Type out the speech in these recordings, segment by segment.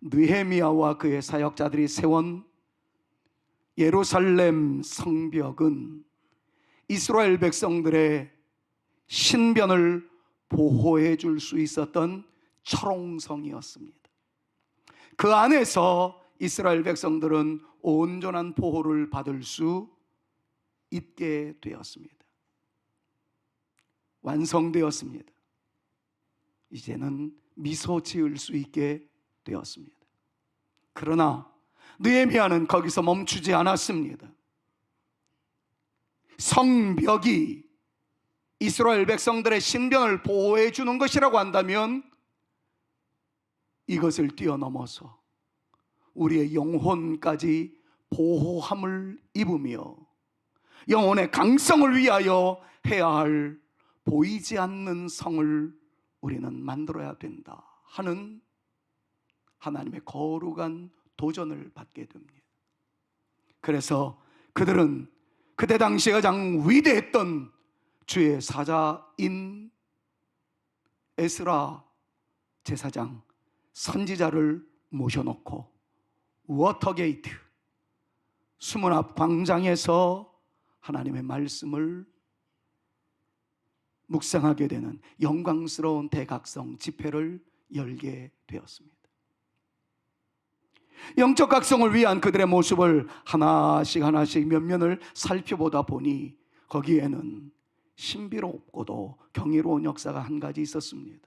느헤미야와 그의 사역자들이 세운 예루살렘 성벽은 이스라엘 백성들의 신변을 보호해 줄 수 있었던 철옹성이었습니다. 그 안에서 이스라엘 백성들은 온전한 보호를 받을 수 있게 되었습니다. 완성되었습니다. 이제는 미소 지을 수 있게 되었습니다. 그러나 느헤미야는 거기서 멈추지 않았습니다. 성벽이 이스라엘 백성들의 신변을 보호해 주는 것이라고 한다면 이것을 뛰어넘어서 우리의 영혼까지 보호함을 입으며 영혼의 강성을 위하여 해야 할 보이지 않는 성을 우리는 만들어야 된다 하는 하나님의 거룩한 도전을 받게 됩니다. 그래서 그들은 그때 당시에 가장 위대했던 주의 사자인 에스라 제사장 선지자를 모셔놓고 워터게이트 수문 앞 광장에서 하나님의 말씀을 묵상하게 되는 영광스러운 대각성 집회를 열게 되었습니다. 영적 각성을 위한 그들의 모습을 하나씩 몇 면을 살펴보다 보니 거기에는 신비롭고도 경이로운 역사가 한 가지 있었습니다.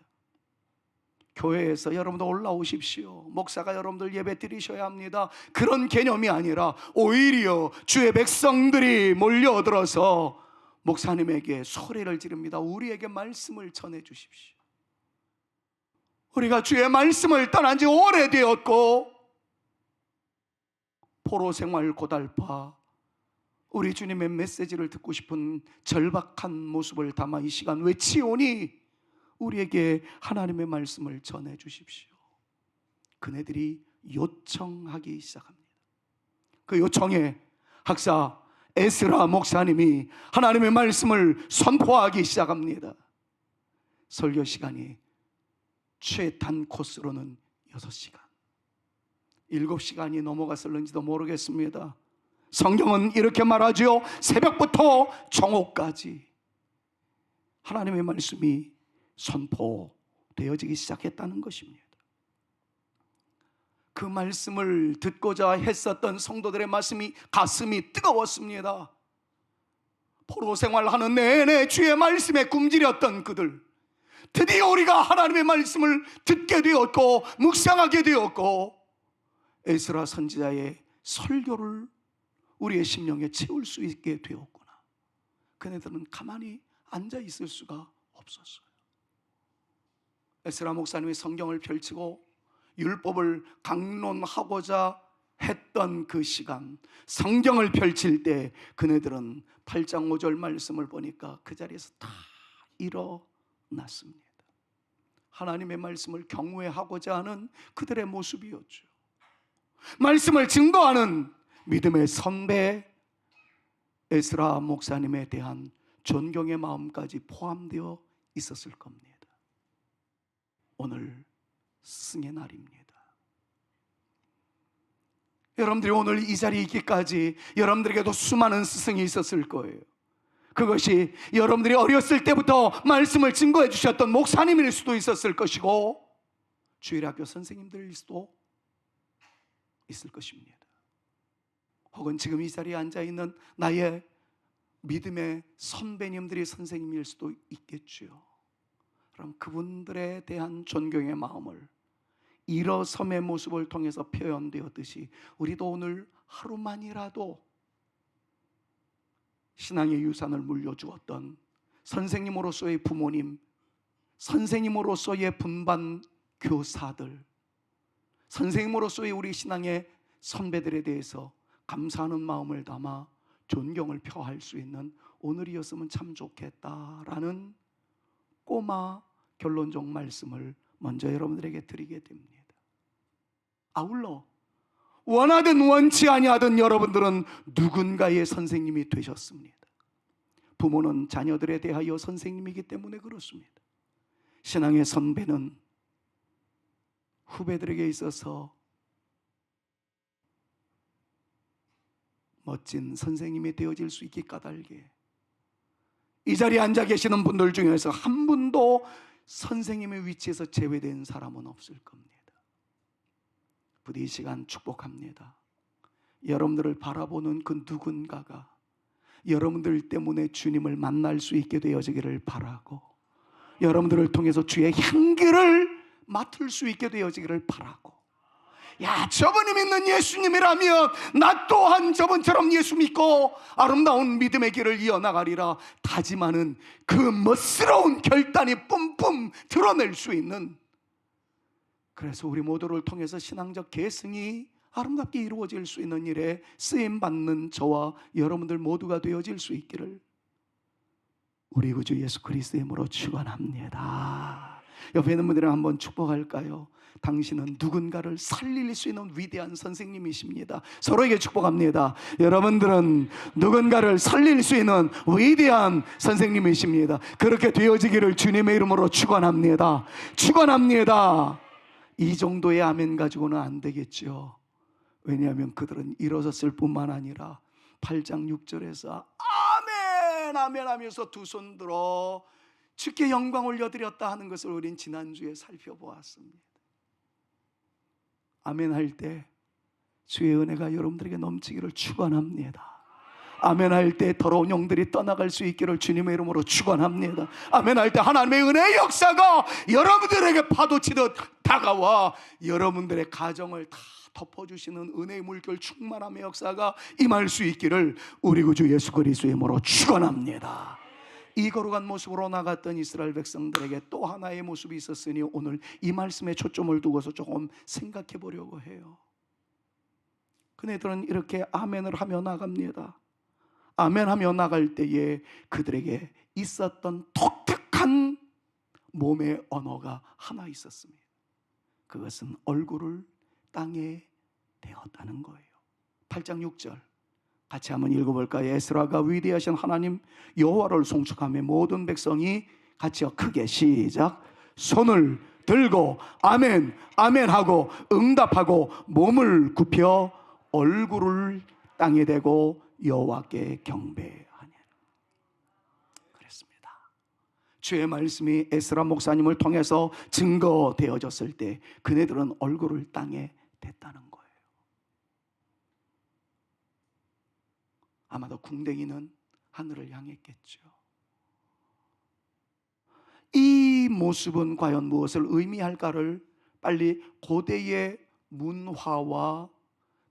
교회에서 여러분들 올라오십시오, 목사가 여러분들 예배 드리셔야 합니다, 그런 개념이 아니라 오히려 주의 백성들이 몰려들어서 목사님에게 소리를 지릅니다. 우리에게 말씀을 전해 주십시오. 우리가 주의 말씀을 떠난 지 오래되었고 포로생활 고달파 우리 주님의 메시지를 듣고 싶은 절박한 모습을 담아 이 시간 외치오니 우리에게 하나님의 말씀을 전해 주십시오. 그네들이 요청하기 시작합니다. 그 요청에 학사 에스라 목사님이 하나님의 말씀을 선포하기 시작합니다. 설교 시간이 최단 코스로는 6시간 7시간이 넘어갔을는지도 모르겠습니다. 성경은 이렇게 말하죠. 새벽부터 정오까지 하나님의 말씀이 선포되어지기 시작했다는 것입니다. 그 말씀을 듣고자 했었던 성도들의 가슴이 뜨거웠습니다. 포로 생활하는 내내 주의 말씀에 굶주렸던 그들, 드디어 우리가 하나님의 말씀을 듣게 되었고 묵상하게 되었고 에스라 선지자의 설교를 우리의 심령에 채울 수 있게 되었구나. 그네들은 가만히 앉아 있을 수가 없었어요. 에스라 목사님이 성경을 펼치고 율법을 강론하고자 했던 그 시간, 성경을 펼칠 때 그네들은 8장 5절 말씀을 보니까 그 자리에서 다 일어났습니다. 하나님의 말씀을 경외하고자 하는 그들의 모습이었죠. 말씀을 증거하는 믿음의 선배 에스라 목사님에 대한 존경의 마음까지 포함되어 있었을 겁니다. 오늘 스승의 날입니다. 여러분들이 오늘 이 자리에 있기까지 여러분들에게도 수많은 스승이 있었을 거예요. 그것이 여러분들이 어렸을 때부터 말씀을 증거해 주셨던 목사님일 수도 있었을 것이고 주일학교 선생님들일 수도 있을 것입니다. 혹은 지금 이 자리에 앉아있는 나의 믿음의 선배님들이 선생님일 수도 있겠죠. 그럼 그분들에 대한 존경의 마음을 일어섬의 모습을 통해서 표현되었듯이 우리도 오늘 하루만이라도 신앙의 유산을 물려주었던 선생님으로서의 부모님, 선생님으로서의 분반 교사들, 선생님으로서의 우리 신앙의 선배들에 대해서 감사하는 마음을 담아 존경을 표할 수 있는 오늘이었으면 참 좋겠다라는 꼬마 결론적 말씀을 먼저 여러분들에게 드리게 됩니다. 아울러 원하든 원치 아니하든 여러분들은 누군가의 선생님이 되셨습니다. 부모는 자녀들에 대하여 선생님이기 때문에 그렇습니다. 신앙의 선배는 후배들에게 있어서 멋진 선생님이 되어질 수 있기 까닭에 이 자리에 앉아 계시는 분들 중에서 한 분도 선생님의 위치에서 제외된 사람은 없을 겁니다. 부디 이 시간 축복합니다. 여러분들을 바라보는 그 누군가가 여러분들 때문에 주님을 만날 수 있게 되어지기를 바라고, 여러분들을 통해서 주의 향기를 맡을 수 있게 되어지기를 바라고, 야, 저분이 믿는 예수님이라면 나 또한 저분처럼 예수 믿고 아름다운 믿음의 길을 이어나가리라 다짐하는 그 멋스러운 결단이 뿜뿜 드러낼 수 있는, 그래서 우리 모두를 통해서 신앙적 계승이 아름답게 이루어질 수 있는 일에 쓰임받는 저와 여러분들 모두가 되어질 수 있기를 우리 구주 예수 그리스도의 이름으로 축원합니다. 옆에 있는 분들은 한번 축복할까요? 당신은 누군가를 살릴 수 있는 위대한 선생님이십니다. 서로에게 축복합니다. 여러분들은 누군가를 살릴 수 있는 위대한 선생님이십니다. 그렇게 되어지기를 주님의 이름으로 축원합니다. 축원합니다. 이 정도의 아멘 가지고는 안 되겠죠. 왜냐하면 그들은 일어섰을 뿐만 아니라 8장 6절에서 아멘 아멘 하면서 두 손 들어 주께 영광 올려드렸다 하는 것을 우린 지난주에 살펴보았습니다. 아멘 할 때 주의 은혜가 여러분들에게 넘치기를 축원합니다. 아멘 할 때 더러운 영들이 떠나갈 수 있기를 주님의 이름으로 축원합니다. 아멘 할 때 하나님의 은혜의 역사가 여러분들에게 파도치듯 다가와 여러분들의 가정을 다 덮어주시는 은혜의 물결 충만함의 역사가 임할 수 있기를 우리 구주 예수 그리스도의 이름으로 축원합니다. 이 거룩한 모습으로 나갔던 이스라엘 백성들에게 또 하나의 모습이 있었으니 오늘 이 말씀에 초점을 두고서 조금 생각해 보려고 해요. 그네들은 이렇게 아멘을 하며 나갑니다. 아멘하며 나갈 때에 그들에게 있었던 독특한 몸의 언어가 하나 있었습니다. 그것은 얼굴을 땅에 대었다는 거예요. 8장 6절 같이 한번 읽어볼까요? 에스라가 위대하신 하나님 여호와를 송축하며 모든 백성이 같이 크게 시작. 손을 들고 아멘 아멘 하고 응답하고 몸을 굽혀 얼굴을 땅에 대고 여호와께 경배하냐. 그랬습니다. 주의 말씀이 에스라 목사님을 통해서 증거되어졌을 때 그네들은 얼굴을 땅에 댔다는 거예요. 아마도 궁뎅이는 하늘을 향했겠죠. 이 모습은 과연 무엇을 의미할까를 빨리 고대의 문화와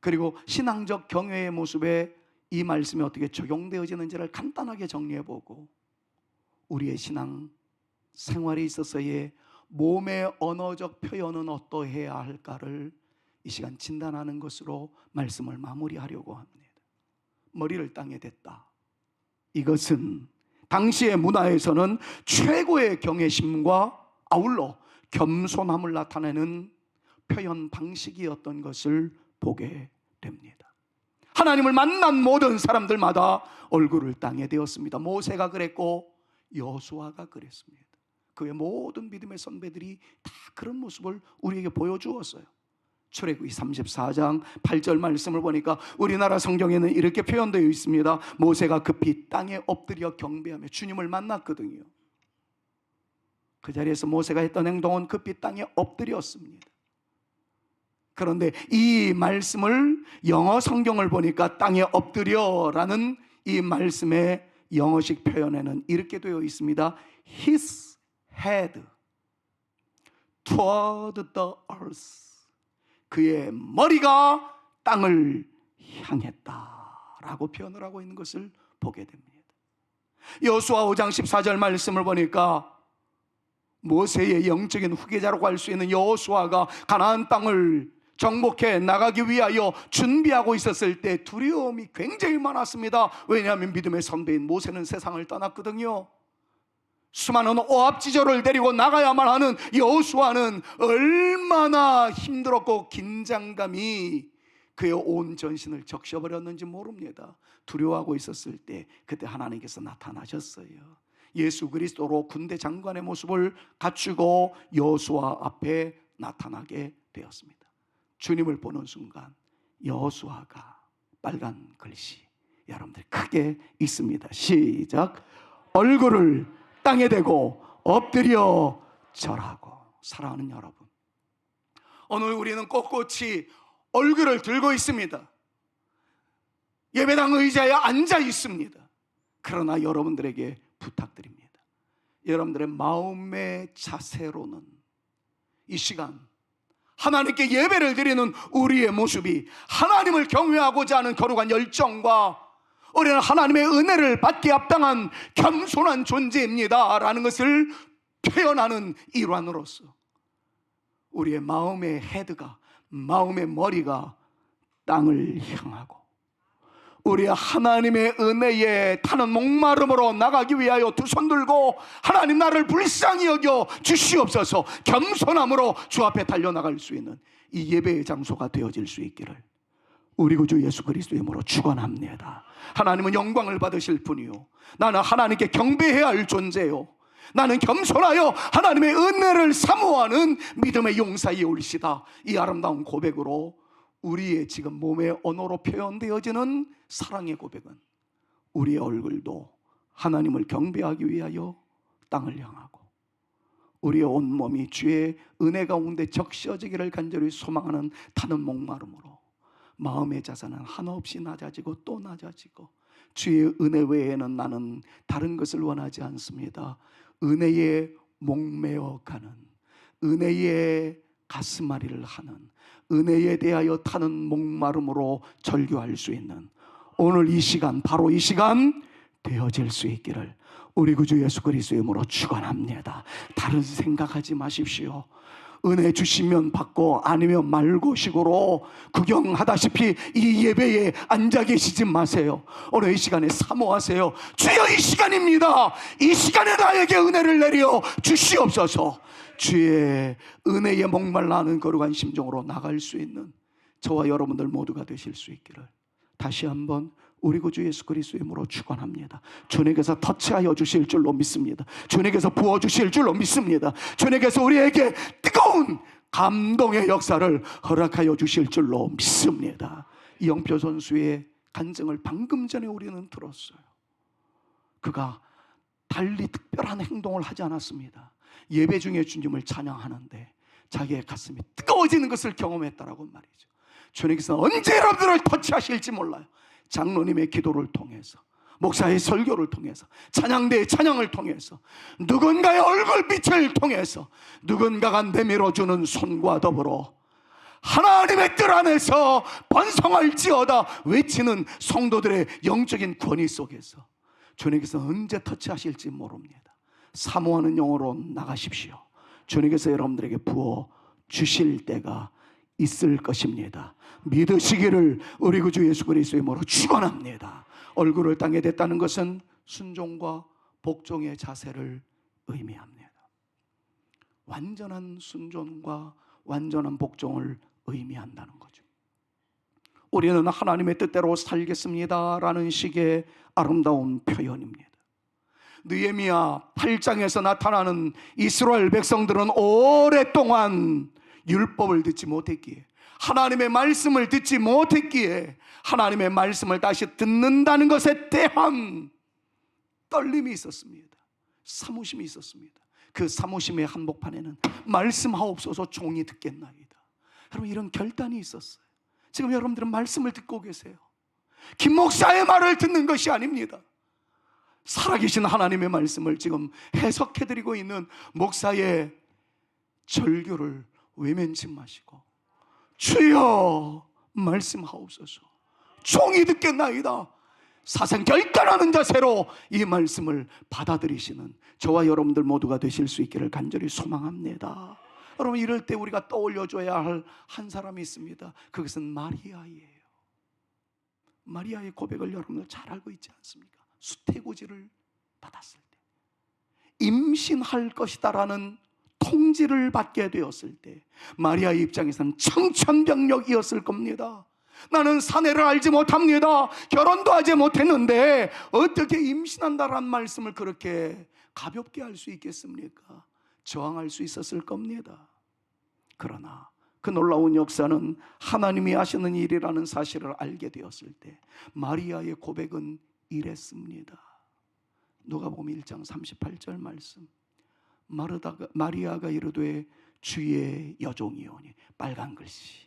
그리고 신앙적 경외의 모습에 이 말씀이 어떻게 적용되어지는지를 간단하게 정리해보고 우리의 신앙 생활에 있어서의 몸의 언어적 표현은 어떠해야 할까를 이 시간 진단하는 것으로 말씀을 마무리하려고 합니다. 머리를 땅에 댔다. 이것은 당시의 문화에서는 최고의 경외심과 아울러 겸손함을 나타내는 표현 방식이었던 것을 보게 됩니다. 하나님을 만난 모든 사람들마다 얼굴을 땅에 대었습니다. 모세가 그랬고 여호수아가 그랬습니다. 그의 모든 믿음의 선배들이 다 그런 모습을 우리에게 보여주었어요. 출애굽기 34장 8절 말씀을 보니까 우리나라 성경에는 이렇게 표현되어 있습니다. 모세가 급히 땅에 엎드려 경배하며 주님을 만났거든요. 그 자리에서 모세가 했던 행동은 급히 땅에 엎드렸습니다. 그런데 이 말씀을 영어 성경을 보니까 땅에 엎드려라는 이 말씀의 영어식 표현에는 이렇게 되어 있습니다. His head toward the earth. 그의 머리가 땅을 향했다라고 표현을 하고 있는 것을 보게 됩니다. 여호수아 5장 14절 말씀을 보니까 모세의 영적인 후계자라고 할 수 있는 여호수아가 가나안 땅을 정복해 나가기 위하여 준비하고 있었을 때 두려움이 굉장히 많았습니다. 왜냐하면 믿음의 선배인 모세는 세상을 떠났거든요. 수많은 오합지졸을 데리고 나가야만 하는 여호수아는 얼마나 힘들었고 긴장감이 그의 온 전신을 적셔버렸는지 모릅니다. 두려워하고 있었을 때 그때 하나님께서 나타나셨어요. 예수 그리스도로 군대 장관의 모습을 갖추고 여호수아 앞에 나타나게 되었습니다. 주님을 보는 순간 여호수아가 빨간 글씨 여러분들 크게 읽습니다. 시작. 얼굴을 땅에 대고 엎드려 절하고. 사랑하는 여러분, 오늘 우리는 꼿꼿이 얼굴을 들고 있습니다. 예배당 의자에 앉아 있습니다. 그러나 여러분들에게 부탁드립니다. 여러분들의 마음의 자세로는 이 시간 하나님께 예배를 드리는 우리의 모습이 하나님을 경외하고자 하는 거룩한 열정과 우리는 하나님의 은혜를 받기 합당한 겸손한 존재입니다 라는 것을 표현하는 일환으로서 우리의 마음의 헤드가, 마음의 머리가 땅을 향하고 우리의 하나님의 은혜에 타는 목마름으로 나가기 위하여 두 손 들고 하나님 나를 불쌍히 여겨 주시옵소서 겸손함으로 주 앞에 달려나갈 수 있는 이 예배의 장소가 되어질 수 있기를 우리 구주 예수 그리스도의 이름으로 축원합니다. 하나님은 영광을 받으실 분이요, 나는 하나님께 경배해야 할 존재요, 나는 겸손하여 하나님의 은혜를 사모하는 믿음의 용사에 올시다. 이 아름다운 고백으로 우리의 지금 몸의 언어로 표현되어지는 사랑의 고백은 우리의 얼굴도 하나님을 경배하기 위하여 땅을 향하고 우리의 온몸이 주의 은혜 가운데 적셔지기를 간절히 소망하는 타는 목마름으로 마음의 자세는 한없이 낮아지고 또 낮아지고 주의 은혜 외에는 나는 다른 것을 원하지 않습니다. 은혜에 목매어 가는, 은혜에 가슴앓이를 하는, 은혜에 대하여 타는 목마름으로 절규할 수 있는 오늘 이 시간, 바로 이 시간 되어질 수 있기를 우리 구주 예수 그리스도의 이름으로 축원합니다. 다른 생각하지 마십시오. 은혜 주시면 받고 아니면 말고 식으로 구경하다시피 이 예배에 앉아 계시지 마세요. 오늘 이 시간에 사모하세요. 주여, 이 시간입니다. 이 시간에 나에게 은혜를 내려 주시옵소서. 주의 은혜에 목말라하는 거룩한 심정으로 나갈 수 있는 저와 여러분들 모두가 되실 수 있기를 다시 한번 우리 구주 예수 그리스도의 이름으로 축원합니다. 주님께서 터치하여 주실 줄로 믿습니다. 주님께서 부어주실 줄로 믿습니다. 주님께서 우리에게 뜨거운 감동의 역사를 허락하여 주실 줄로 믿습니다. 이영표 선수의 간증을 방금 전에 우리는 들었어요. 그가 달리 특별한 행동을 하지 않았습니다. 예배 중에 주님을 찬양하는데 자기의 가슴이 뜨거워지는 것을 경험했다라고 말이죠. 주님께서 언제 여러분들을 터치하실지 몰라요. 장로님의 기도를 통해서, 목사의 설교를 통해서, 찬양대의 찬양을 통해서, 누군가의 얼굴빛을 통해서 누군가가 내밀어주는 손과 더불어 하나님의 뜰 안에서 번성할지어다 외치는 성도들의 영적인 권위 속에서 주님께서 언제 터치하실지 모릅니다. 사모하는 영으로 나가십시오. 주님께서 여러분들에게 부어 주실 때가 있을 것입니다. 믿으시기를 우리 구주 예수 그리스도의 이름으로 축원합니다. 얼굴을 땅에 댔다는 것은 순종과 복종의 자세를 의미합니다. 완전한 순종과 완전한 복종을 의미한다는 거죠. 우리는 하나님의 뜻대로 살겠습니다 라는 식의 아름다운 표현입니다. 느헤미야 8장에서 나타나는 이스라엘 백성들은 오랫동안 율법을 듣지 못했기에, 하나님의 말씀을 듣지 못했기에 하나님의 말씀을 다시 듣는다는 것에 대한 떨림이 있었습니다. 사모심이 있었습니다. 그 사모심의 한복판에는 말씀하옵소서 종이 듣겠나이다. 여러분, 이런 결단이 있었어요. 지금 여러분들은 말씀을 듣고 계세요. 김 목사의 말을 듣는 것이 아닙니다. 살아계신 하나님의 말씀을 지금 해석해드리고 있는 목사의 절규를 외면치 마시고 주여 말씀하옵소서, 종이 듣겠나이다. 사상 결단하는 자세로 이 말씀을 받아들이시는 저와 여러분들 모두가 되실 수 있기를 간절히 소망합니다. 여러분, 이럴 때 우리가 떠올려줘야 할 한 사람이 있습니다. 그것은 마리아예요. 마리아의 고백을 여러분들 잘 알고 있지 않습니까? 수태고지를 받았을 때, 임신할 것이다라는 통지를 받게 되었을 때 마리아의 입장에서는 청천벽력이었을 겁니다. 나는 사내를 알지 못합니다. 결혼도 하지 못했는데 어떻게 임신한다라는 말씀을 그렇게 가볍게 할 수 있겠습니까? 저항할 수 있었을 겁니다. 그러나 그 놀라운 역사는 하나님이 하시는 일이라는 사실을 알게 되었을 때 마리아의 고백은 이랬습니다. 누가복음 1장 38절 말씀. 마리아가 이르되 주의 여종이오니, 빨간 글씨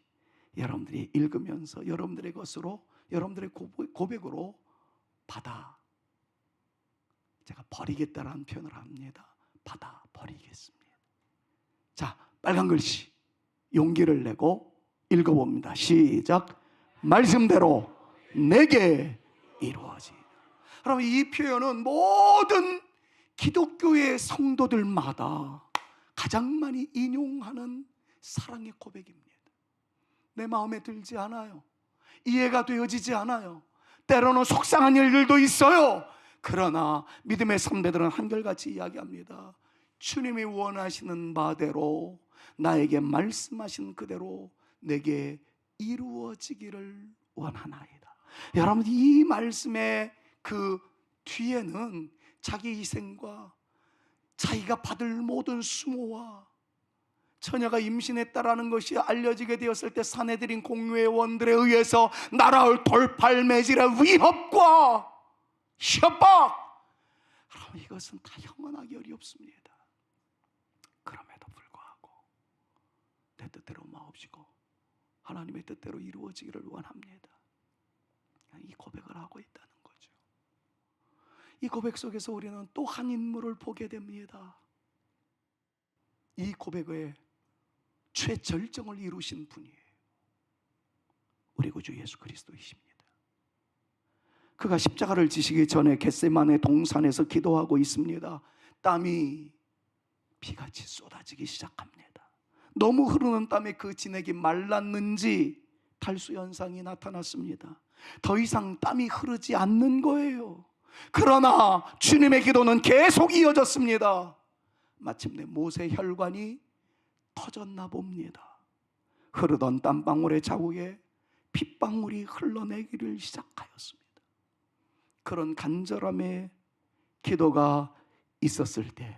여러분들이 읽으면서 여러분들의 것으로, 여러분들의 고백으로 받아, 제가 버리겠다라는 표현을 합니다. 받아 버리겠습니다. 자, 빨간 글씨 용기를 내고 읽어봅니다. 시작. 말씀대로 내게 이루어지. 여러분, 이 표현은 모든 기독교의 성도들마다 가장 많이 인용하는 사랑의 고백입니다. 내 마음에 들지 않아요. 이해가 되어지지 않아요. 때로는 속상한 일들도 있어요. 그러나 믿음의 선배들은 한결같이 이야기합니다. 주님이 원하시는 바대로, 나에게 말씀하신 그대로 내게 이루어지기를 원하나이다. 여러분, 이 말씀의 그 뒤에는 자기 희생과 자기가 받을 모든 수모와 처녀가 임신했다라는 것이 알려지게 되었을 때 사내들인 공회원들에 의해서 나라를 돌팔매질의 위협과 협박, 여러분, 이것은 다 형언하기 어렵습니다. 그럼에도 불구하고 내 뜻대로 마옵시고 하나님의 뜻대로 이루어지기를 원합니다. 이 고백을 하고 있다는 거죠. 이 고백 속에서 우리는 또 한 인물을 보게 됩니다. 이 고백의 최절정을 이루신 분이에요. 우리 구주 예수 그리스도이십니다. 그가 십자가를 지시기 전에 겟세마네 동산에서 기도하고 있습니다. 땀이 비같이 쏟아지기 시작합니다. 너무 흐르는 땀에 그 진액이 말랐는지 탈수 현상이 나타났습니다. 더 이상 땀이 흐르지 않는 거예요. 그러나 주님의 기도는 계속 이어졌습니다. 마침내 모세 혈관이 터졌나 봅니다. 흐르던 땀방울의 자국에 핏방울이 흘러내기를 시작하였습니다. 그런 간절함의 기도가 있었을 때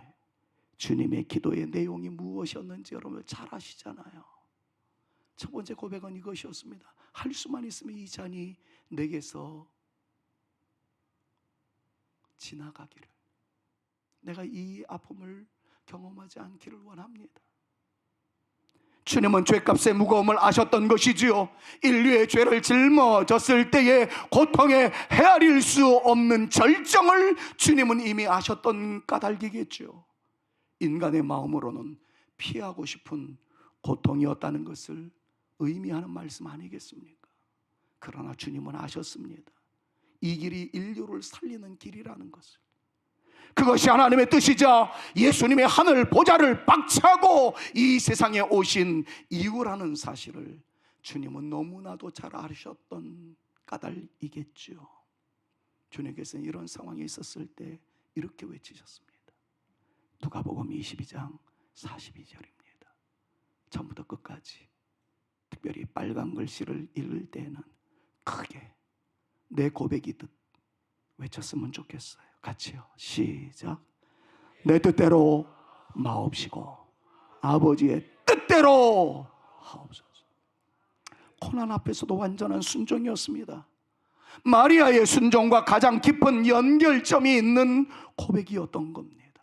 주님의 기도의 내용이 무엇이었는지 여러분 잘 아시잖아요. 첫 번째 고백은 이것이었습니다. 할 수만 있으면 이 잔이 내게서 지나가기를, 내가 이 아픔을 경험하지 않기를 원합니다. 주님은 죄값의 무거움을 아셨던 것이지요. 인류의 죄를 짊어졌을 때의 고통에 헤아릴 수 없는 절정을 주님은 이미 아셨던 까닭이겠죠. 인간의 마음으로는 피하고 싶은 고통이었다는 것을 의미하는 말씀 아니겠습니까? 그러나 주님은 아셨습니다. 이 길이 인류를 살리는 길이라는 것을. 그것이 하나님의 뜻이자 예수님의 하늘 보좌를 박차고 이 세상에 오신 이유라는 사실을 주님은 너무나도 잘 아셨던 까닭이겠죠. 주님께서는 이런 상황이 있었을 때 이렇게 외치셨습니다. 누가복음 22장 42절입니다. 처음부터 끝까지, 특별히 빨간 글씨를 읽을 때는 크게 내 고백이 듣 외쳤으면 좋겠어요. 같이요. 시작. 내 뜻대로 마옵시고 아버지의 뜻대로 하옵소서. 고난 앞에서도 완전한 순종이었습니다. 마리아의 순종과 가장 깊은 연결점이 있는 고백이었던 겁니다.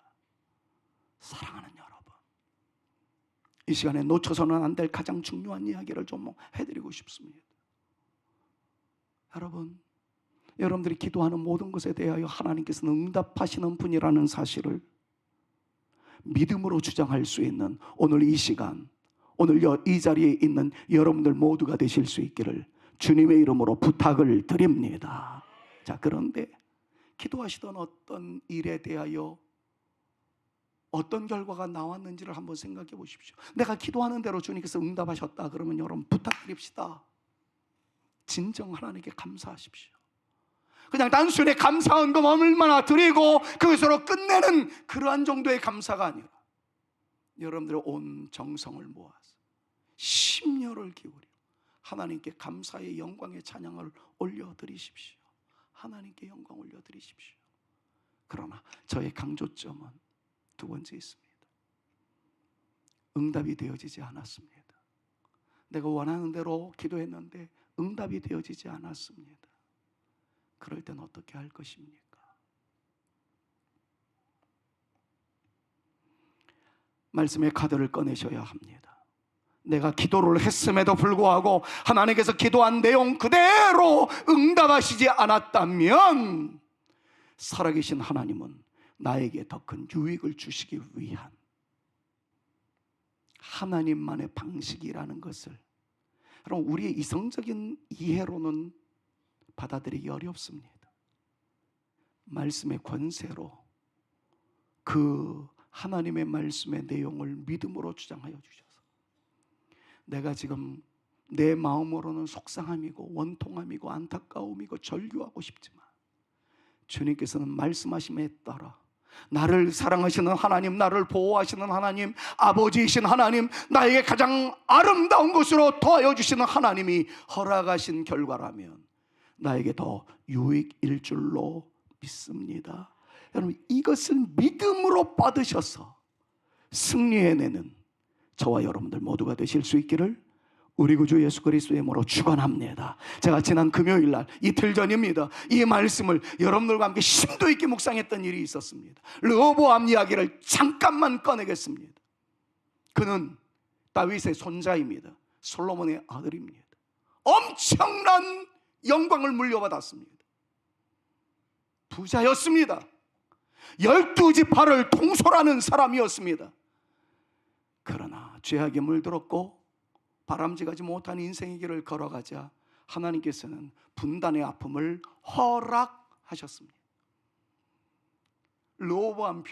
사랑하는 여러분, 이 시간에 놓쳐서는 안 될 가장 중요한 이야기를 좀 해드리고 싶습니다. 여러분들이 기도하는 모든 것에 대하여 하나님께서는 응답하시는 분이라는 사실을 믿음으로 주장할 수 있는 오늘 이 시간, 오늘 이 자리에 있는 여러분들 모두가 되실 수 있기를 주님의 이름으로 부탁을 드립니다. 자, 그런데 기도하시던 어떤 일에 대하여 어떤 결과가 나왔는지를 한번 생각해 보십시오. 내가 기도하는 대로 주님께서 응답하셨다 그러면 여러분 부탁드립시다. 진정 하나님께 감사하십시오. 그냥 단순히 감사한 것 얼마나 드리고 그것으로 끝내는 그러한 정도의 감사가 아니라 여러분들의 온 정성을 모아서 심려를 기울여 하나님께 감사의 영광의 찬양을 올려드리십시오. 하나님께 영광 올려드리십시오. 그러나 저의 강조점은 두 번째 있습니다. 응답이 되어지지 않았습니다. 내가 원하는 대로 기도했는데 응답이 되어지지 않았습니다. 그럴 땐 어떻게 할 것입니까? 말씀의 카드를 꺼내셔야 합니다. 내가 기도를 했음에도 불구하고 하나님께서 기도한 내용 그대로 응답하시지 않았다면 살아계신 하나님은 나에게 더 큰 유익을 주시기 위한 하나님만의 방식이라는 것을, 그럼 우리의 이성적인 이해로는 받아들이기 어렵습니다. 말씀의 권세로 그 하나님의 말씀의 내용을 믿음으로 주장하여 주셔서 내가 지금 내 마음으로는 속상함이고 원통함이고 안타까움이고 절규하고 싶지만 주님께서는 말씀하심에 따라 나를 사랑하시는 하나님, 나를 보호하시는 하나님, 아버지이신 하나님, 나에게 가장 아름다운 것으로 도와여 주시는 하나님이 허락하신 결과라면 나에게 더 유익일 줄로 믿습니다. 여러분, 이것을 믿음으로 받으셔서 승리해내는 저와 여러분들 모두가 되실 수 있기를 우리 구주 예수 그리스도의 이름으로 축원합니다. 제가 지난 금요일 날, 이틀 전입니다, 이 말씀을 여러분들과 함께 심도 있게 묵상했던 일이 있었습니다. 르호보암 이야기를 잠깐만 꺼내겠습니다. 그는 다윗의 손자입니다. 솔로몬의 아들입니다. 엄청난 영광을 물려받았습니다. 부자였습니다. 12지파를 통솔하는 사람이었습니다. 그러나 죄악에 물들었고 바람직하지 못한 인생의 길을 걸어가자 하나님께서는 분단의 아픔을 허락하셨습니다. 르호보암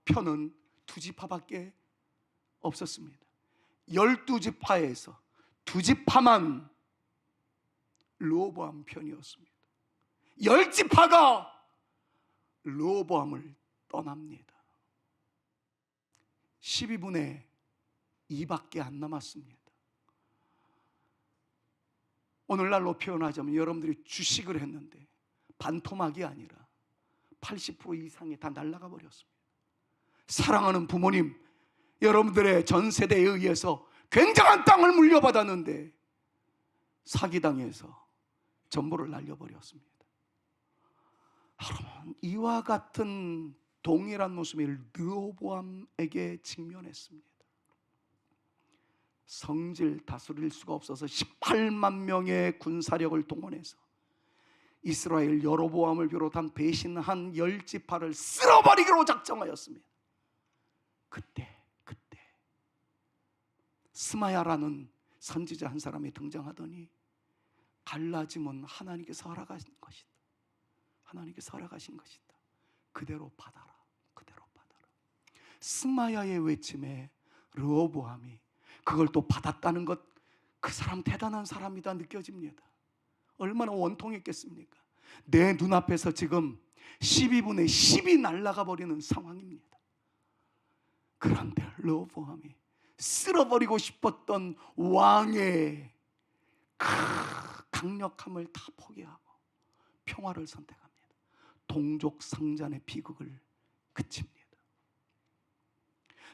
편은 2지파밖에 없었습니다. 12지파에서 2지파만 르호보암 편이었습니다. 10지파가 르호보암을 떠납니다. 12분의 2밖에 안 남았습니다. 오늘날로 표현하자면 여러분들이 주식을 했는데 반토막이 아니라 80% 이상이 다 날아가 버렸습니다. 사랑하는 부모님, 여러분들의 전 세대에 의해서 굉장한 땅을 물려받았는데 사기당해서 전부를 날려버렸습니다. 여러분, 이와 같은 동일한 모습이 르호보암에게 직면했습니다. 성질 다스릴 수가 없어서 18만 명의 군사력을 동원해서 이스라엘 여로보암을 비롯한 배신한 10지파를 쓸어버리기로 작정하였습니다. 그때 스마야라는 선지자 한 사람이 등장하더니 갈라짐은 하나님께서 허락하신 것이다. 하나님께서 허락하신 것이다. 그대로 받아라. 그대로 받아라. 스마야의 외침에 르호보암이 그걸 또 받았다는 것, 그 사람 대단한 사람이다 느껴집니다. 얼마나 원통했겠습니까? 내 눈앞에서 지금 12분의 10이 날아가 버리는 상황입니다. 그런데 르호보암이 쓸어버리고 싶었던 왕의 강력함을 다 포기하고 평화를 선택합니다. 동족 상잔의 비극을 그칩니다.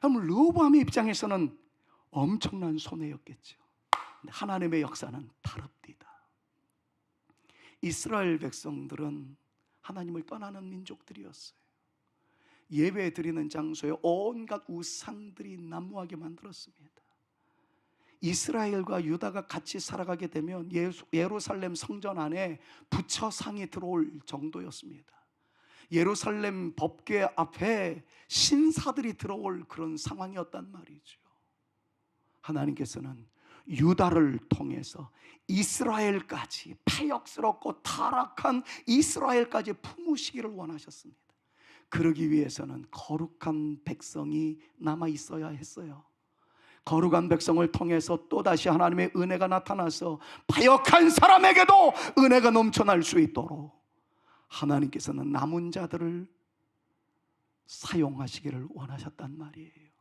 그럼 르호보암의 입장에서는 엄청난 손해였겠죠. 하나님의 역사는 다릅니다. 이스라엘 백성들은 하나님을 떠나는 민족들이었어요. 예배 드리는 장소에 온갖 우상들이 난무하게 만들었습니다. 이스라엘과 유다가 같이 살아가게 되면 예루살렘 성전 안에 부처상이 들어올 정도였습니다. 예루살렘 법궤 앞에 신사들이 들어올 그런 상황이었단 말이죠. 하나님께서는 유다를 통해서 이스라엘까지, 패역스럽고 타락한 이스라엘까지 품으시기를 원하셨습니다. 그러기 위해서는 거룩한 백성이 남아 있어야 했어요. 거룩한 백성을 통해서 또다시 하나님의 은혜가 나타나서 파역한 사람에게도 은혜가 넘쳐날 수 있도록 하나님께서는 남은 자들을 사용하시기를 원하셨단 말이에요.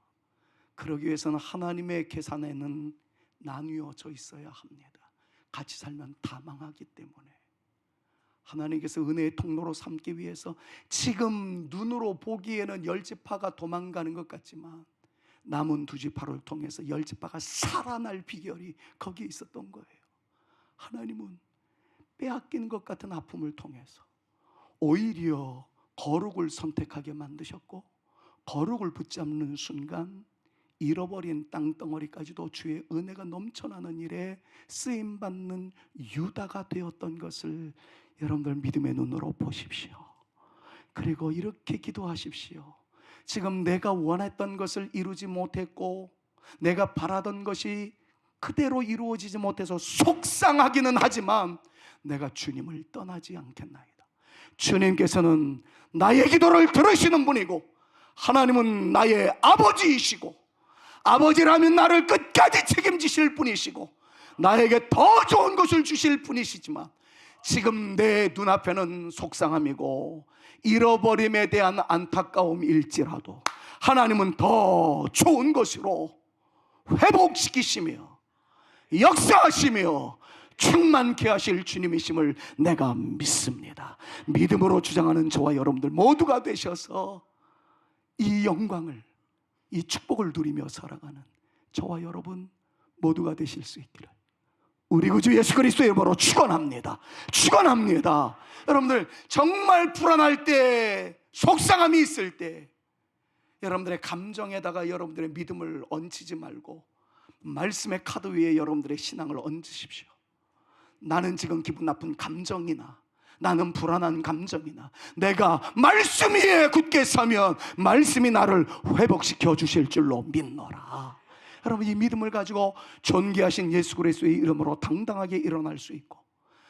그러기 위해서는 하나님의 계산에는 나뉘어져 있어야 합니다. 같이 살면 다 망하기 때문에 하나님께서 은혜의 통로로 삼기 위해서 지금 눈으로 보기에는 10지파가 도망가는 것 같지만 남은 두 지파를 통해서 열 지파가 살아날 비결이 거기에 있었던 거예요. 하나님은 빼앗긴 것 같은 아픔을 통해서 오히려 거룩을 선택하게 만드셨고, 거룩을 붙잡는 순간 잃어버린 땅덩어리까지도 주의 은혜가 넘쳐나는 일에 쓰임받는 유다가 되었던 것을 여러분들 믿음의 눈으로 보십시오. 그리고 이렇게 기도하십시오. 지금 내가 원했던 것을 이루지 못했고, 내가 바라던 것이 그대로 이루어지지 못해서 속상하기는 하지만 내가 주님을 떠나지 않겠나이다. 주님께서는 나의 기도를 들으시는 분이고, 하나님은 나의 아버지이시고, 아버지라면 나를 끝까지 책임지실 분이시고, 나에게 더 좋은 것을 주실 분이시지만, 지금 내 눈앞에는 속상함이고 잃어버림에 대한 안타까움일지라도 하나님은 더 좋은 것으로 회복시키시며 역사하시며 충만케 하실 주님이심을 내가 믿습니다. 믿음으로 주장하는 저와 여러분들 모두가 되셔서 이 영광을, 이 축복을 누리며 살아가는 저와 여러분 모두가 되실 수 있기를 우리 구주 예수 그리스도의 이름으로 축원합니다. 축원합니다. 여러분들 정말 불안할 때, 속상함이 있을 때 여러분들의 감정에다가 여러분들의 믿음을 얹히지 말고 말씀의 카드 위에 여러분들의 신앙을 얹으십시오. 나는 지금 기분 나쁜 감정이나, 나는 불안한 감정이나, 내가 말씀 위에 굳게 서면 말씀이 나를 회복시켜 주실 줄로 믿노라. 여러분, 이 믿음을 가지고 존귀하신 예수 그리스도의 이름으로 당당하게 일어날 수 있고,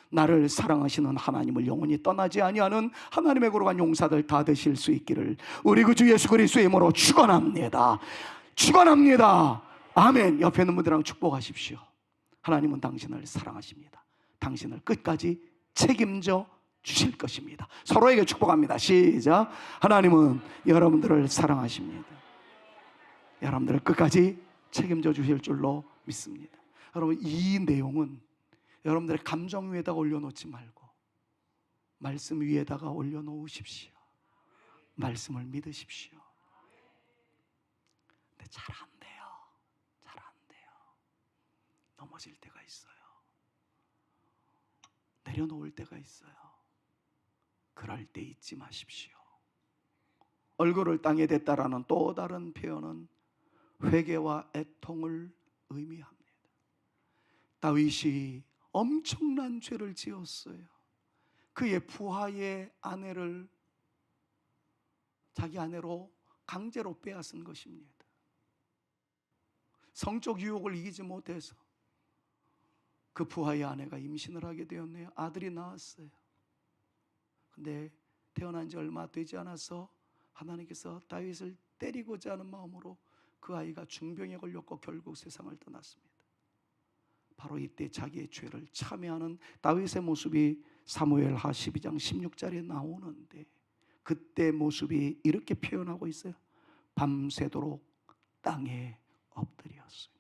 나를 사랑하시는 하나님을 영원히 떠나지 아니하는 하나님의 거룩한 용사들 다 되실 수 있기를 우리 구주 예수 그리스도의 이름으로 축원합니다. 축원합니다. 아멘. 옆에 있는 분들랑 축복하십시오. 하나님은 당신을 사랑하십니다. 당신을 끝까지 책임져 주실 것입니다. 서로에게 축복합니다. 시작. 하나님은 여러분들을 사랑하십니다. 여러분들을 끝까지 책임져 주실 줄로 믿습니다. 여러분, 이 내용은 여러분들의 감정 위에다가 올려놓지 말고 말씀 위에다가 올려놓으십시오. 말씀을 믿으십시오. 근데 잘 안 돼요. 잘 안 돼요. 넘어질 때가 있어요. 내려놓을 때가 있어요. 그럴 때 잊지 마십시오. 얼굴을 땅에 댔다라는 또 다른 표현은 회개와 애통을 의미합니다. 다윗이 엄청난 죄를 지었어요. 그의 부하의 아내를 자기 아내로 강제로 빼앗은 것입니다. 성적 유혹을 이기지 못해서 그 부하의 아내가 임신을 하게 되었네요. 아들이 나왔어요. 근데 태어난 지 얼마 되지 않아서 하나님께서 다윗을 때리고자 하는 마음으로 그 아이가 중병에 걸렸고 결국 세상을 떠났습니다. 바로 이때 자기의 죄를 참회하는 다윗의 모습이 사무엘하 12장 16절에 나오는데, 그때 모습이 이렇게 표현하고 있어요. 밤새도록 땅에 엎드렸으니.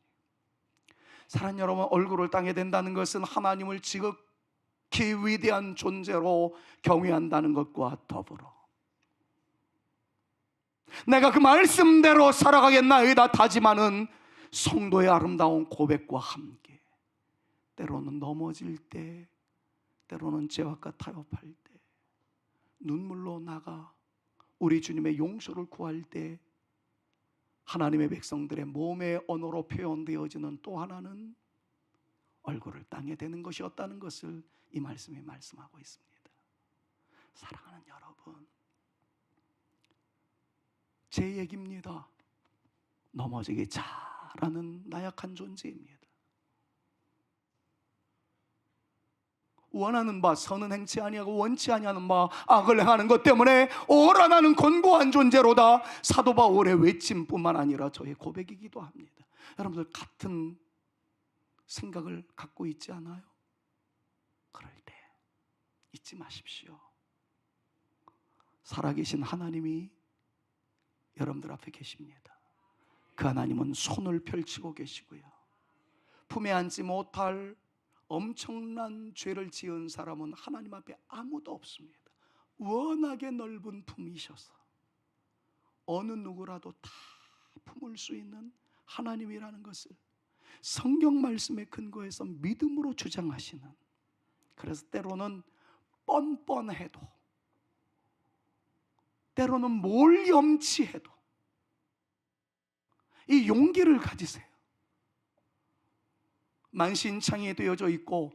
사랑 여러분, 얼굴을 땅에 댄다는 것은 하나님을 지극히 위대한 존재로 경외한다는 것과 더불어 내가 그 말씀대로 살아가겠나이다 다짐하는 성도의 아름다운 고백과 함께 때로는 넘어질 때, 때로는 죄악과 타협할 때, 눈물로 나가 우리 주님의 용서를 구할 때 하나님의 백성들의 몸의 언어로 표현되어지는 또 하나는 얼굴을 땅에 대는 것이었다는 것을 이 말씀이 말씀하고 있습니다. 사랑하는 여러분, 제 얘기입니다. 넘어지기 잘하는 나약한 존재입니다. 원하는 바 선은 행치 아니하고 원치 아니하는 바 악을 행하는 것 때문에 오라 나는 곤고한 존재로다. 사도 바울의 외침뿐만 아니라 저의 고백이기도 합니다. 여러분들 같은 생각을 갖고 있지 않아요? 그럴 때 잊지 마십시오. 살아계신 하나님이 여러분들 앞에 계십니다. 그 하나님은 손을 펼치고 계시고요, 품에 안지 못할 엄청난 죄를 지은 사람은 하나님 앞에 아무도 없습니다. 워낙에 넓은 품이셔서 어느 누구라도 다 품을 수 있는 하나님이라는 것을 성경 말씀에 근거해서 믿음으로 주장하시는, 그래서 때로는 뻔뻔해도, 때로는 뭘 염치해도 이 용기를 가지세요. 만신창이 되어져 있고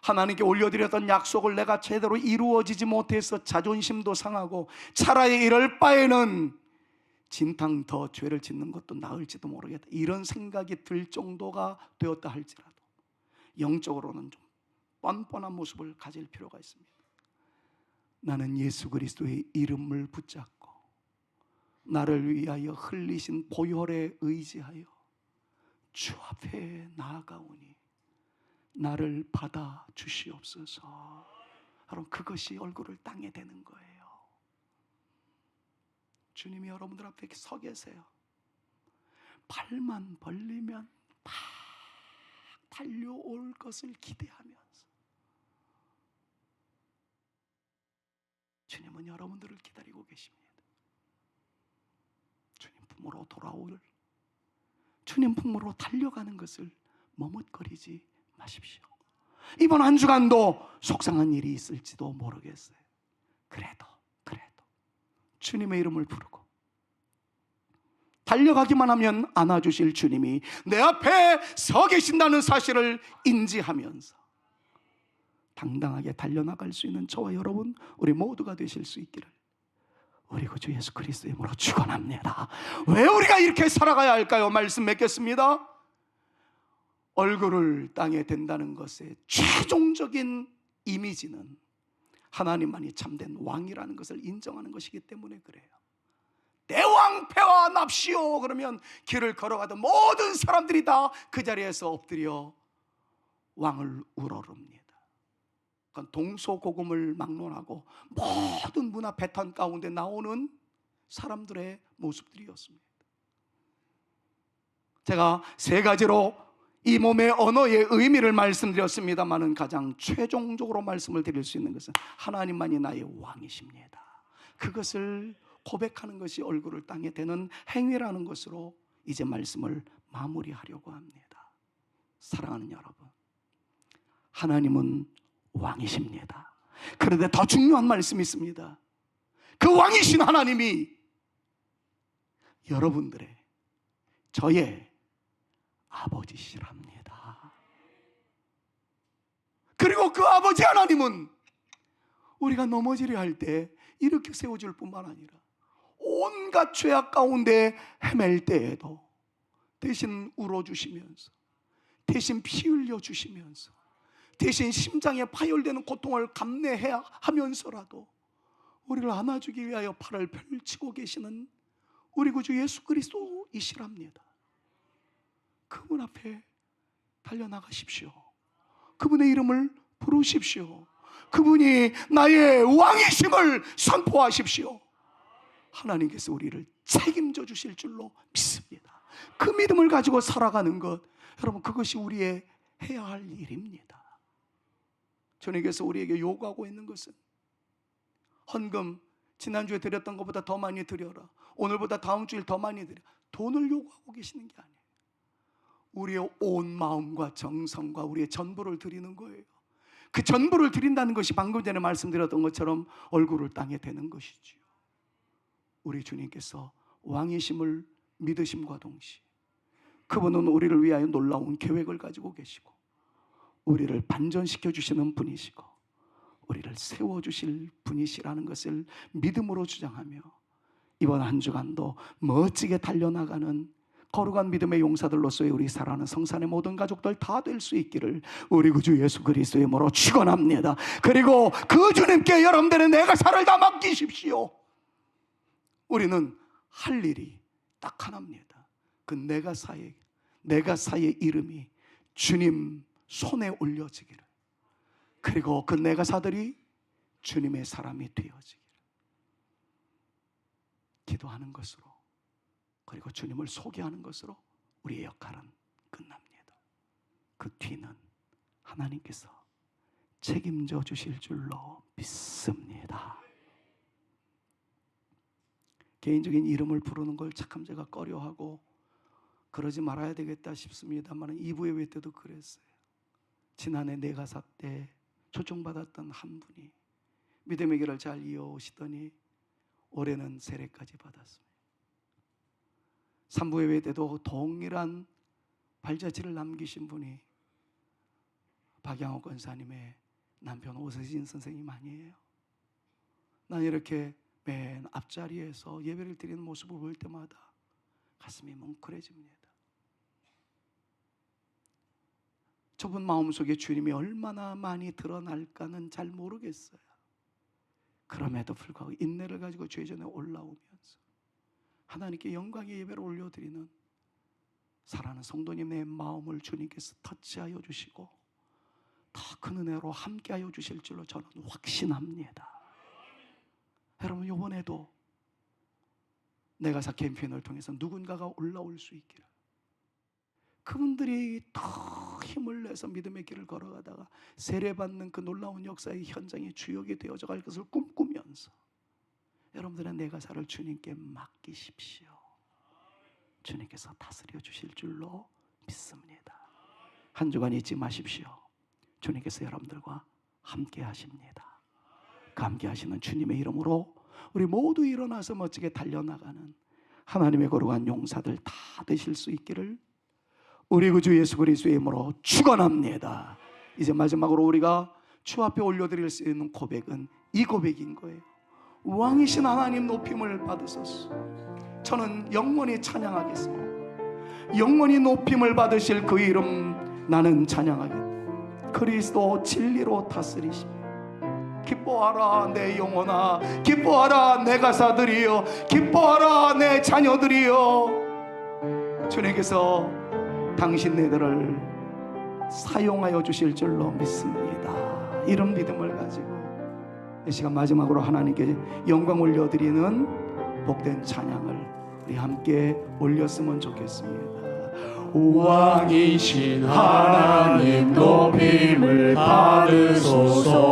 하나님께 올려드렸던 약속을 내가 제대로 이루어지지 못해서 자존심도 상하고 차라리 이럴 바에는 진탕 더 죄를 짓는 것도 나을지도 모르겠다, 이런 생각이 들 정도가 되었다 할지라도 영적으로는 좀 뻔뻔한 모습을 가질 필요가 있습니다. 나는 예수 그리스도의 이름을 붙잡고 나를 위하여 흘리신 보혈에 의지하여 주 앞에 나아가오니 나를 받아 주시옵소서. 여러분, 그것이 얼굴을 땅에 대는 거예요. 주님이 여러분들 앞에 서 계세요. 발만 벌리면 막 달려올 것을 기대하면서 주님은 여러분들을 기다리고 계십니다. 주님 품으로 돌아올, 주님 품으로 달려가는 것을 머뭇거리지 마십시오. 이번 한 주간도 속상한 일이 있을지도 모르겠어요. 그래도 주님의 이름을 부르고 달려가기만 하면 안아주실 주님이 내 앞에 서 계신다는 사실을 인지하면서 당당하게 달려나갈 수 있는 저와 여러분, 우리 모두가 되실 수 있기를 우리 구주 예수 그리스도의 이름으로 축원합니다. 왜 우리가 이렇게 살아가야 할까요? 말씀 맺겠습니다. 얼굴을 땅에 댄다는 것의 최종적인 이미지는 하나님만이 참된 왕이라는 것을 인정하는 것이기 때문에 그래요. 대왕폐하 납시오 그러면 길을 걸어가던 모든 사람들이 다 그 자리에서 엎드려 왕을 우러릅니다. 그러니까 동서고금을 막론하고 모든 문화 패턴 가운데 나오는 사람들의 모습들이었습니다. 제가 세 가지로 이 몸의 언어의 의미를 말씀드렸습니다만은 가장 최종적으로 말씀을 드릴 수 있는 것은 하나님만이 나의 왕이십니다. 그것을 고백하는 것이 얼굴을 땅에 대는 행위라는 것으로 이제 말씀을 마무리하려고 합니다. 사랑하는 여러분, 하나님은 왕이십니다. 그런데 더 중요한 말씀이 있습니다. 그 왕이신 하나님이 여러분들의, 저의 아버지시랍니다. 그리고 그 아버지 하나님은 우리가 넘어지려 할 때 이렇게 세워줄 뿐만 아니라 온갖 죄악 가운데 헤맬 때에도 대신 울어주시면서, 대신 피 흘려주시면서, 대신 심장에 파열되는 고통을 감내해야 하면서라도 우리를 안아주기 위하여 팔을 펼치고 계시는 우리 구주 예수 그리스도이시랍니다. 그분 앞에 달려나가십시오. 그분의 이름을 부르십시오. 그분이 나의 왕이심을 선포하십시오. 하나님께서 우리를 책임져 주실 줄로 믿습니다. 그 믿음을 가지고 살아가는 것, 여러분, 그것이 우리의 해야 할 일입니다. 주님께서 우리에게 요구하고 있는 것은 헌금 지난주에 드렸던 것보다 더 많이 드려라, 오늘보다 다음 주일 더 많이 드려, 돈을 요구하고 계시는 게 아니에요. 우리의 온 마음과 정성과 우리의 전부를 드리는 거예요. 그 전부를 드린다는 것이 방금 전에 말씀드렸던 것처럼 얼굴을 땅에 대는 것이지요. 우리 주님께서 왕이심을 믿으심과 동시에 그분은 우리를 위하여 놀라운 계획을 가지고 계시고 우리를 반전시켜 주시는 분이시고 우리를 세워주실 분이시라는 것을 믿음으로 주장하며 이번 한 주간도 멋지게 달려나가는 거룩한 믿음의 용사들로서의 우리 사랑하는 성산의 모든 가족들 다 될 수 있기를 우리 구주 예수 그리스도의 이름으로 축원합니다. 그리고 그 주님께 여러분들의 내가 살을 다 맡기십시오. 우리는 할 일이 딱 하나입니다. 그 내가사의 이름이 주님 손에 올려지기를, 그리고 그 내가사들이 주님의 사람이 되어지기를 기도하는 것으로, 그리고 주님을 소개하는 것으로 우리의 역할은 끝납니다. 그 뒤는 하나님께서 책임져 주실 줄로 믿습니다. 개인적인 이름을 부르는 걸 참 제가 꺼려하고 그러지 말아야 되겠다 싶습니다만 2부 예배 때도 그랬어요. 지난해 내가사 때 초청받았던 한 분이 믿음의 길을 잘 이어오시더니 올해는 세례까지 받았습니다. 3부 예배 때도 동일한 발자취를 남기신 분이 박양호 권사님의 남편 오세진 선생님 아니에요? 난 이렇게 맨 앞자리에서 예배를 드리는 모습을 볼 때마다 가슴이 뭉클해집니다. 좁은 마음속에 주님이 얼마나 많이 드러날까는 잘 모르겠어요. 그럼에도 불구하고 인내를 가지고 주의 전에 올라오면서 하나님께 영광의 예배를 올려드리는 사랑하는 성도님의 마음을 주님께서 터치하여 주시고 더 큰 은혜로 함께하여 주실 줄로 저는 확신합니다. 여러분, 이번에도 내가사 캠페인을 통해서 누군가가 올라올 수 있기를, 그분들이 더 힘을 내서 믿음의 길을 걸어가다가 세례받는 그 놀라운 역사의 현장에 주역이 되어져 갈 것을 꿈꾸면서 여러분들의 내가사를 주님께 맡기십시오. 주님께서 다스려 주실 줄로 믿습니다. 한 주간 잊지 마십시오. 주님께서 여러분들과 함께 하십니다. 그 함께 하시는 주님의 이름으로 우리 모두 일어나서 멋지게 달려나가는 하나님의 거룩한 용사들 다 되실 수 있기를 우리 구주 예수 그리스도의 이름으로 축원합니다. 이제 마지막으로 우리가 주 앞에 올려드릴 수 있는 고백은 이 고백인 거예요. 왕이신 하나님 높임을 받으소서. 저는 영원히 찬양하겠습니다. 영원히 높임을 받으실 그 이름 나는 찬양하겠다. 그리스도 진리로 다스리십니다. 기뻐하라 내 영혼아, 기뻐하라 내 가사들이여, 기뻐하라 내 자녀들이여. 주님께서 당신 네들을 사용하여 주실 줄로 믿습니다. 이런 믿음을 가지고 이 시간 마지막으로 하나님께 영광 올려드리는 복된 찬양을 우리 함께 올렸으면 좋겠습니다. 왕이신 하나님 높임을 받으소서.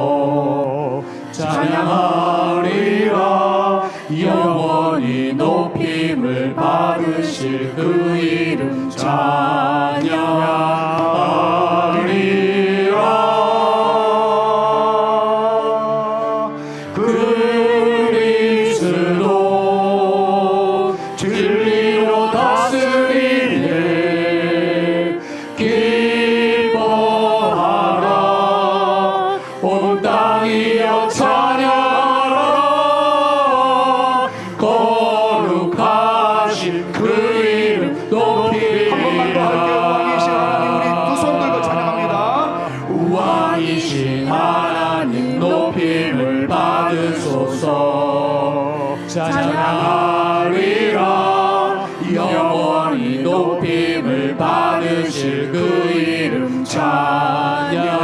찬양하리라 영원히 높임을 받으실 그 이름 찬양하리라. 그리스도 진리로 다스리네. 기뻐하라 온 땅이여 찬양하라. 거룩하신 그 이름 높이라. 한 번만 더 할게요. 왕이신 하나님, 우리 두 손 들고 찬양합니다. 왕이신 하나님 높임을 받으소서. 찬양하리라 영원히 높임을 받으실 그 이름 찬양하리라.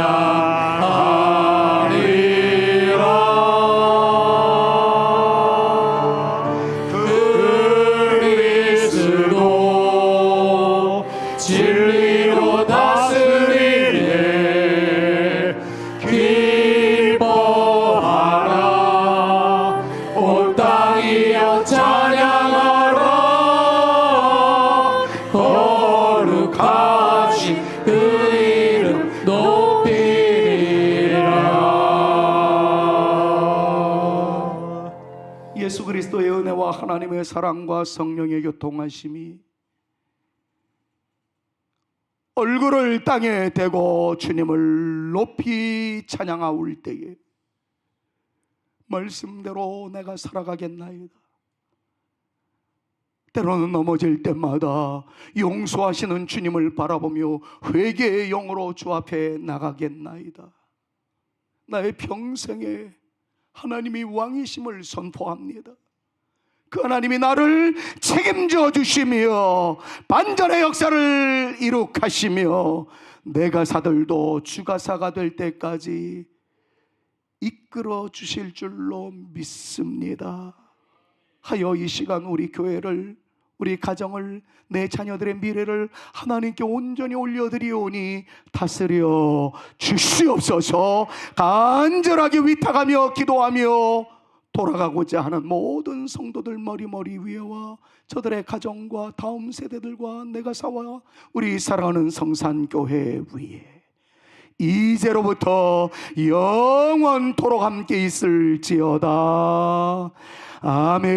그리스도 진리로 다스리네. 기뻐하라 온 땅이여 찬양하라. 거룩하신 그 이름 높이리라. 예수 그리스도의 은혜와 하나님의 사랑과 성령의 교통하심이 얼굴을 땅에 대고 주님을 높이 찬양하올 때에 말씀대로 내가 살아가겠나이다. 때로는 넘어질 때마다 용서하시는 주님을 바라보며 회개의 영으로 주 앞에 나가겠나이다. 나의 평생에 하나님이 왕이심을 선포합니다. 그 하나님이 나를 책임져 주시며 반전의 역사를 이룩하시며 내 가사들도 주가사가 될 때까지 이끌어 주실 줄로 믿습니다. 하여 이 시간 우리 교회를, 우리 가정을, 내 자녀들의 미래를 하나님께 온전히 올려드리오니 다스려 주시옵소서. 간절하게 위탁하며 기도하며 돌아가고자 하는 모든 성도들 머리 위에와 저들의 가정과 다음 세대들과 내가사와 우리 사랑하는 성산교회 위에 이제로부터 영원토록 함께 있을지어다. 아멘.